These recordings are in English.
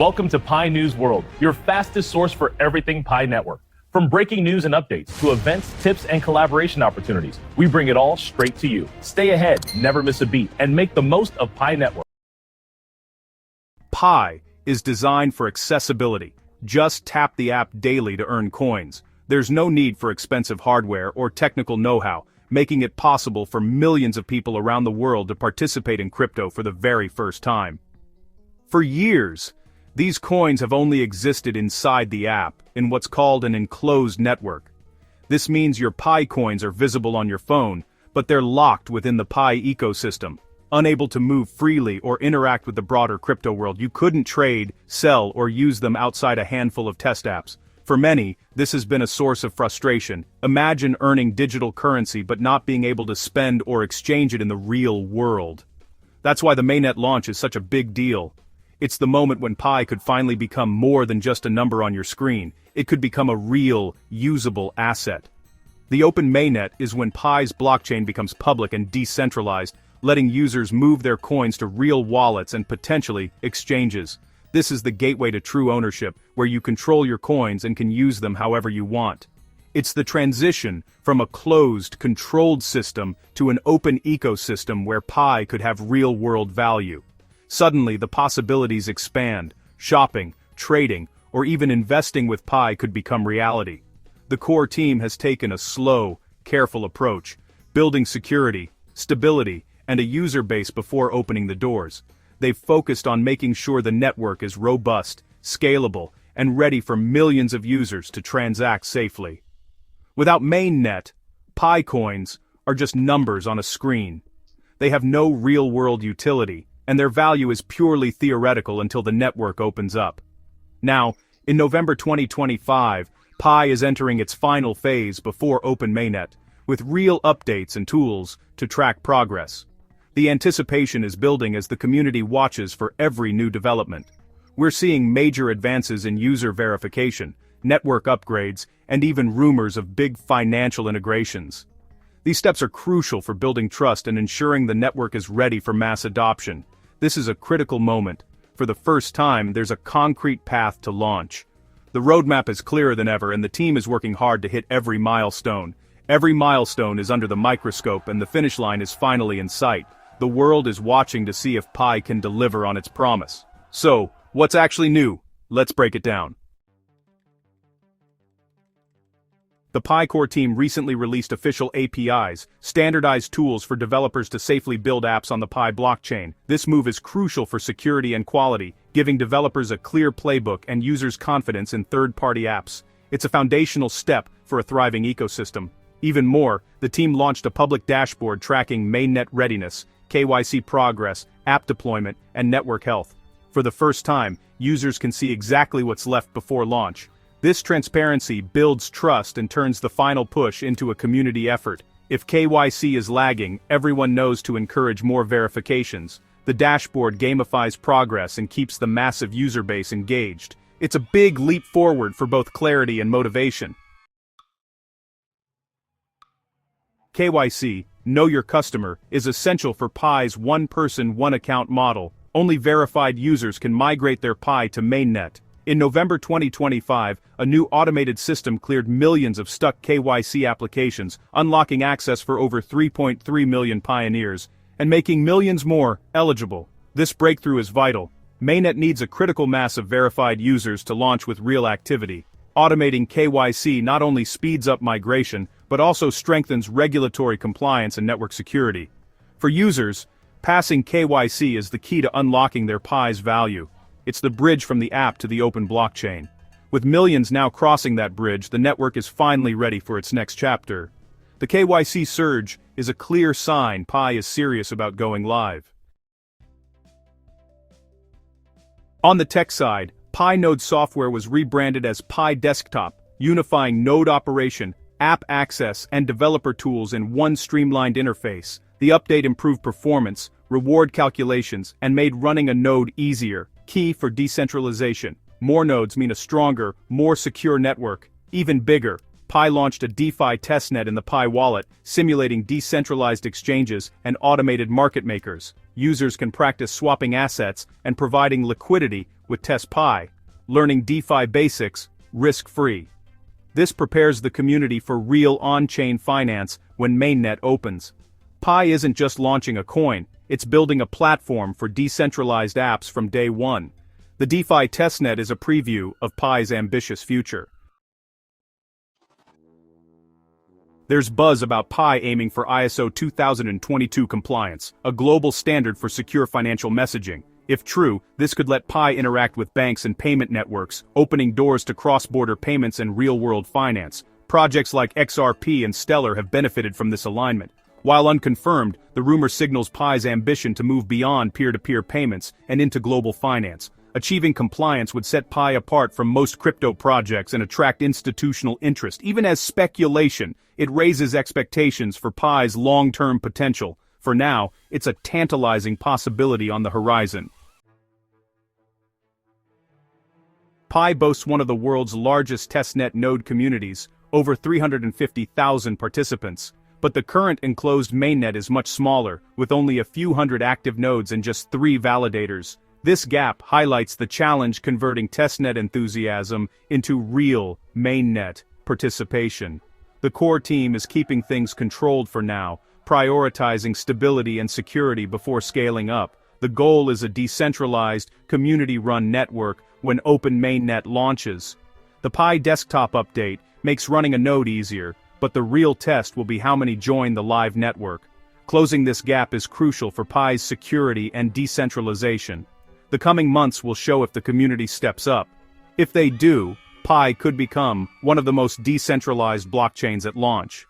Welcome to Pi News World, your fastest source for everything Pi Network. From breaking news and updates to events, tips, and collaboration opportunities, we bring it all straight to you. Stay ahead, never miss a beat, and make the most of Pi Network. Pi is designed for accessibility. Just tap the app daily to earn coins. There's no need for expensive hardware or technical know-how, making it possible for millions of people around the world to participate in crypto for the very first time. For years, these coins have only existed inside the app, in what's called an enclosed network. This means your Pi coins are visible on your phone, but they're locked within the Pi ecosystem, unable to move freely or interact with the broader crypto world. You couldn't trade, sell, or use them outside a handful of test apps. For many, this has been a source of frustration. Imagine earning digital currency but not being able to spend or exchange it in the real world. That's why the Mainnet launch is such a big deal. It's the moment when Pi could finally become more than just a number on your screen. It could become a real, usable asset. The open Mainnet is when Pi's blockchain becomes public and decentralized, letting users move their coins to real wallets and potentially exchanges. This is the gateway to true ownership, where you control your coins and can use them however you want. It's the transition from a closed, controlled system to an open ecosystem where Pi could have real-world value. Suddenly, the possibilities expand. Shopping, trading, or even investing with Pi could become reality. The core team has taken a slow, careful approach, building security, stability, and a user base before opening the doors. They've focused on making sure the network is robust, scalable, and ready for millions of users to transact safely. Without Mainnet, Pi coins are just numbers on a screen. They have no real-world utility, and their value is purely theoretical until the network opens up. Now, in November 2025, Pi is entering its final phase before Open Mainnet, with real updates and tools to track progress. The anticipation is building as the community watches for every new development. We're seeing major advances in user verification, network upgrades, and even rumors of big financial integrations. These steps are crucial for building trust and ensuring the network is ready for mass adoption. This is a critical moment. For the first time, there's a concrete path to launch. The roadmap is clearer than ever, and the team is working hard to hit every milestone. Every milestone is under the microscope, and the finish line is finally in sight. The world is watching to see if Pi can deliver on its promise. So, what's actually new? Let's break it down. The Pi Core team recently released official APIs, standardized tools for developers to safely build apps on the Pi blockchain. This move is crucial for security and quality, giving developers a clear playbook and users confidence in third-party apps. It's a foundational step for a thriving ecosystem. Even more, the team launched a public dashboard tracking Mainnet readiness, KYC progress, app deployment, and network health. For the first time, users can see exactly what's left before launch. This transparency builds trust and turns the final push into a community effort. If KYC is lagging, everyone knows to encourage more verifications. The dashboard gamifies progress and keeps the massive user base engaged. It's a big leap forward for both clarity and motivation. KYC, Know Your Customer, is essential for Pi's one-person, one-account model. Only verified users can migrate their Pi to Mainnet. In November 2025, a new automated system cleared millions of stuck KYC applications, unlocking access for over 3.3 million pioneers, and making millions more eligible. This breakthrough is vital. Mainnet needs a critical mass of verified users to launch with real activity. Automating KYC not only speeds up migration, but also strengthens regulatory compliance and network security. For users, passing KYC is the key to unlocking their Pi's value. It's the bridge from the app to the open blockchain. With millions now crossing that bridge, the network is finally ready for its next chapter. The KYC surge is a clear sign Pi is serious about going live. On the tech side, Pi Node software was rebranded as Pi Desktop, unifying node operation, app access, and developer tools in one streamlined interface. The update improved performance, reward calculations, and made running a node easier. Key for decentralization. More nodes mean a stronger, more secure network. Even bigger, Pi launched a DeFi testnet in the Pi wallet, simulating decentralized exchanges and automated market makers. Users can practice swapping assets and providing liquidity with Test Pi, learning DeFi basics, risk-free. This prepares the community for real on-chain finance when Mainnet opens. Pi isn't just launching a coin, it's building a platform for decentralized apps from day one. The DeFi testnet is a preview of Pi's ambitious future. There's buzz about Pi aiming for ISO 2022 compliance, a global standard for secure financial messaging. If true, this could let Pi interact with banks and payment networks, opening doors to cross-border payments and real-world finance. Projects like XRP and Stellar have benefited from this alignment. While unconfirmed, the rumor signals Pi's ambition to move beyond peer-to-peer payments and into global finance. Achieving compliance would set Pi apart from most crypto projects and attract institutional interest. Even as speculation, it raises expectations for Pi's long-term potential. For now, it's a tantalizing possibility on the horizon. Pi boasts one of the world's largest testnet node communities, over 350,000 participants. But the current enclosed mainnet is much smaller, with only a few hundred active nodes and just 3 validators. This gap highlights the challenge converting testnet enthusiasm into real mainnet participation. The core team is keeping things controlled for now, prioritizing stability and security before scaling up. The goal is a decentralized, community-run network when Open Mainnet launches. The Pi desktop update makes running a node easier, but the real test will be how many join the live network. Closing this gap is crucial for Pi's security and decentralization. The coming months will show if the community steps up. If they do, Pi could become one of the most decentralized blockchains at launch.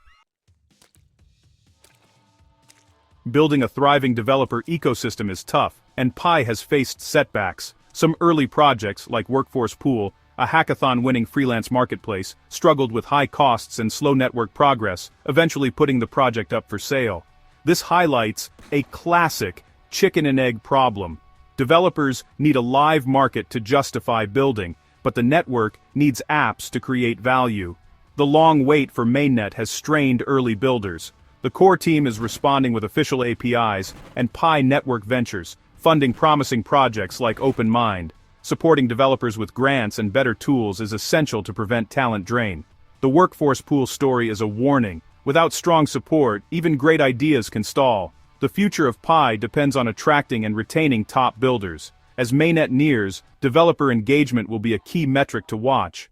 Building a thriving developer ecosystem is tough, and Pi has faced setbacks. Some early projects, like Workforce Pool, a hackathon-winning freelance marketplace, struggled with high costs and slow network progress, eventually putting the project up for sale. This highlights a classic chicken-and-egg problem. Developers need a live market to justify building, but the network needs apps to create value. The long wait for Mainnet has strained early builders. The core team is responding with official APIs and Pi Network Ventures, funding promising projects like OpenMind. Supporting developers with grants and better tools is essential to prevent talent drain. The Workforce Pool story is a warning. Without strong support, even great ideas can stall. The future of Pi depends on attracting and retaining top builders. As Mainnet nears, developer engagement will be a key metric to watch.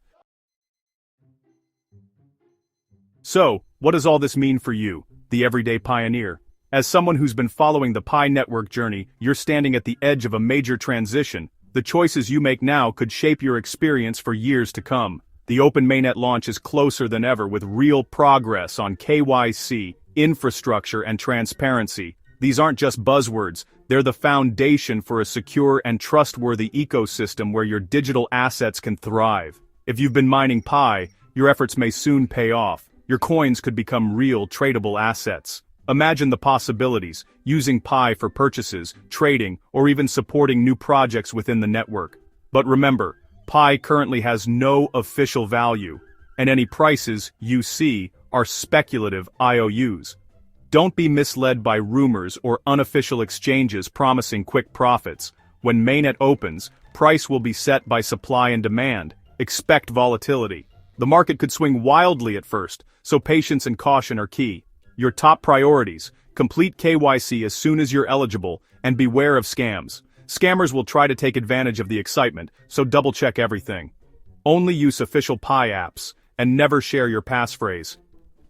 So, what does all this mean for you, the everyday pioneer? As someone who's been following the Pi network journey, you're standing at the edge of a major transition. The choices you make now could shape your experience for years to come. The Open Mainnet launch is closer than ever with real progress on KYC, infrastructure, and transparency. These aren't just buzzwords, they're the foundation for a secure and trustworthy ecosystem where your digital assets can thrive. If you've been mining Pi, your efforts may soon pay off. Your coins could become real tradable assets. Imagine the possibilities, using Pi for purchases, trading, or even supporting new projects within the network. But remember, Pi currently has no official value, and any prices you see are speculative IOUs. Don't be misled by rumors or unofficial exchanges promising quick profits. When Mainnet opens, price will be set by supply and demand. Expect volatility. The market could swing wildly at first, so patience and caution are key. Your top priorities: complete KYC as soon as you're eligible, and beware of scams. Scammers will try to take advantage of the excitement, so double-check everything. Only use official Pi apps, and never share your passphrase.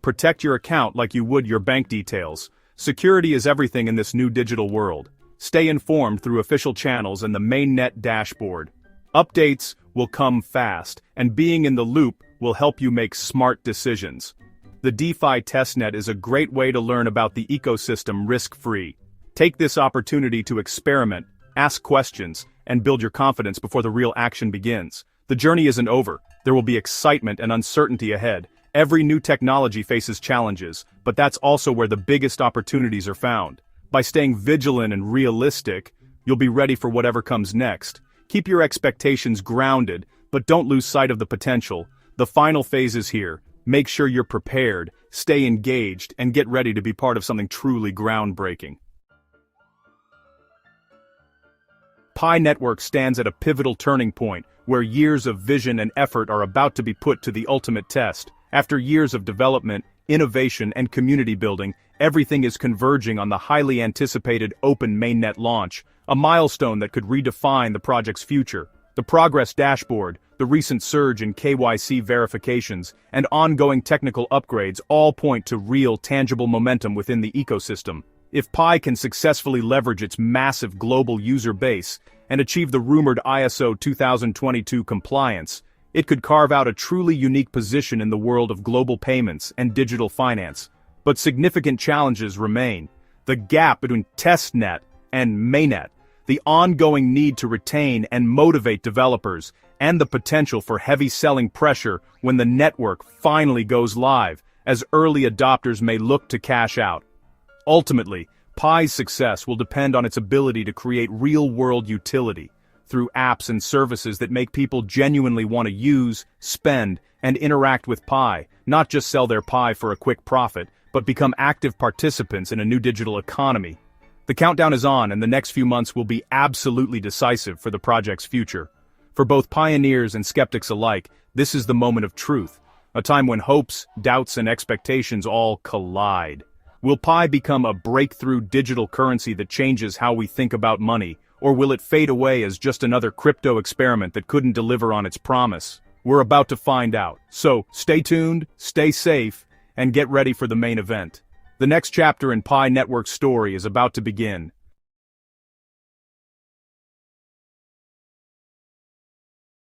Protect your account like you would your bank details. Security is everything in this new digital world. Stay informed through official channels and the Mainnet dashboard. Updates will come fast, and being in the loop will help you make smart decisions. The DeFi testnet is a great way to learn about the ecosystem risk-free. Take this opportunity to experiment, ask questions, and build your confidence before the real action begins. The journey isn't over. There will be excitement and uncertainty ahead. Every new technology faces challenges, but that's also where the biggest opportunities are found. By staying vigilant and realistic, you'll be ready for whatever comes next. Keep your expectations grounded, but don't lose sight of the potential. The final phase is here. Make sure you're prepared, stay engaged, and get ready to be part of something truly groundbreaking. Pi Network stands at a pivotal turning point, where years of vision and effort are about to be put to the ultimate test. After years of development, innovation, and community building, everything is converging on the highly anticipated open mainnet launch, a milestone that could redefine the project's future. The progress dashboard, the recent surge in KYC verifications, and ongoing technical upgrades all point to real, tangible momentum within the ecosystem. If Pi can successfully leverage its massive global user base and achieve the rumored ISO 2022 compliance, it could carve out a truly unique position in the world of global payments and digital finance. But significant challenges remain. The gap between testnet and mainnet, the ongoing need to retain and motivate developers, and the potential for heavy selling pressure when the network finally goes live, as early adopters may look to cash out. Ultimately, Pi's success will depend on its ability to create real-world utility through apps and services that make people genuinely want to use, spend, and interact with Pi, not just sell their Pi for a quick profit, but become active participants in a new digital economy. The countdown is on, and the next few months will be absolutely decisive for the project's future. For both pioneers and skeptics alike, this is the moment of truth, a time when hopes, doubts, and expectations all collide. Will Pi become a breakthrough digital currency that changes how we think about money, or will it fade away as just another crypto experiment that couldn't deliver on its promise? We're about to find out, so stay tuned, stay safe, and get ready for the main event. The next chapter in Pi Network's story is about to begin,